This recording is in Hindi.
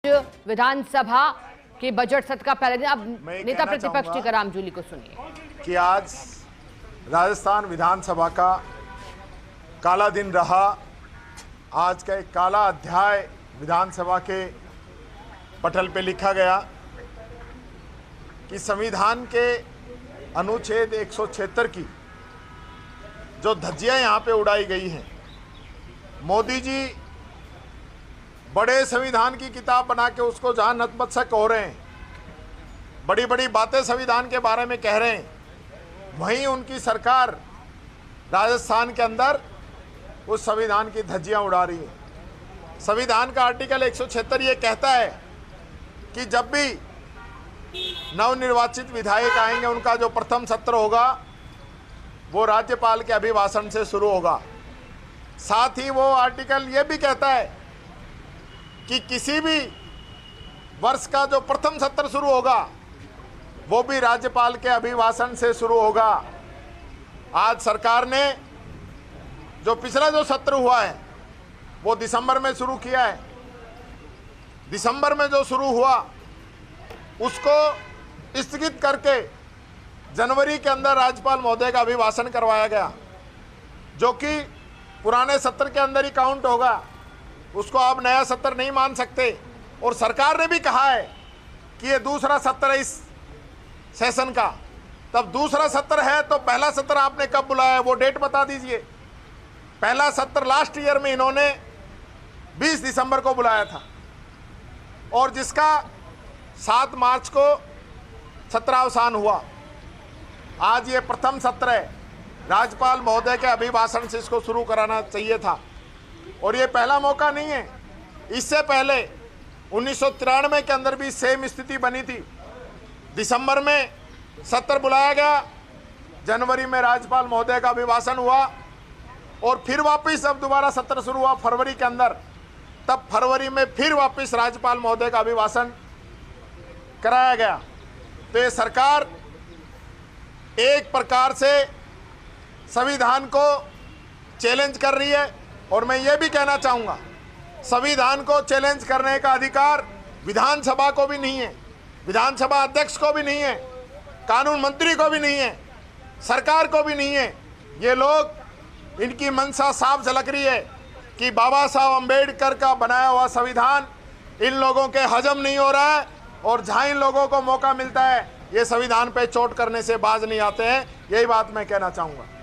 विधानसभा के बजट सत्र का पहले दिन। अब नेता प्रतिपक्ष टीकाराम जूली को सुनिए कि आज राजस्थान विधानसभा का काला दिन रहा। आज का एक काला अध्याय विधानसभा के पटल पे लिखा गया कि संविधान के अनुच्छेद 176 की जो धज्जियां यहाँ पे उड़ाई गई हैं, मोदी जी बड़े संविधान की किताब बना के उसको जहाँ नतमस्तक हो रहे हैं, बड़ी बड़ी बातें संविधान के बारे में कह रहे हैं, वहीं उनकी सरकार राजस्थान के अंदर उस संविधान की धज्जियां उड़ा रही है। संविधान का आर्टिकल 176 ये कहता है कि जब भी नवनिर्वाचित विधायक आएंगे, उनका जो प्रथम सत्र होगा वो राज्यपाल के अभिभाषण से शुरू होगा। साथ ही वो आर्टिकल ये भी कहता है कि किसी भी वर्ष का जो प्रथम सत्र शुरू होगा वो भी राज्यपाल के अभिभाषण से शुरू होगा। आज सरकार ने जो पिछला जो सत्र हुआ है वो दिसंबर में शुरू किया है। दिसंबर में जो शुरू हुआ उसको स्थगित करके जनवरी के अंदर राज्यपाल महोदय का अभिभाषण करवाया गया, जो कि पुराने सत्र के अंदर ही काउंट होगा। उसको आप नया सत्र नहीं मान सकते। और सरकार ने भी कहा है कि ये दूसरा सत्र है इस सेशन का। तब दूसरा सत्र है तो पहला सत्र आपने कब बुलाया है वो डेट बता दीजिए। पहला सत्र लास्ट ईयर में इन्होंने 20 दिसंबर को बुलाया था और जिसका 7 मार्च को सत्रावसान हुआ। आज ये प्रथम सत्र है। राज्यपाल महोदय के अभिभाषण से इसको शुरू कराना चाहिए था और ये पहला मौका नहीं है। इससे पहले 1993 के अंदर भी सेम स्थिति बनी थी। दिसंबर में सत्र बुलाया गया, जनवरी में राज्यपाल महोदय का अभिभाषण हुआ और फिर वापस अब दोबारा सत्र शुरू हुआ फरवरी के अंदर। तब फरवरी में फिर वापस राज्यपाल महोदय का अभिभाषण कराया गया। तो ये सरकार एक प्रकार से संविधान को चैलेंज कर रही है। और मैं ये भी कहना चाहूँगा, संविधान को चैलेंज करने का अधिकार विधानसभा को भी नहीं है, विधानसभा अध्यक्ष को भी नहीं है, कानून मंत्री को भी नहीं है, सरकार को भी नहीं है। ये लोग, इनकी मंशा साफ झलक रही है कि बाबा साहब अम्बेडकर का बनाया हुआ संविधान इन लोगों के हजम नहीं हो रहा है और जहाँ इन लोगों को मौका मिलता है ये संविधान पे चोट करने से बाज नहीं आते हैं। यही बात मैं कहना चाहूँगा।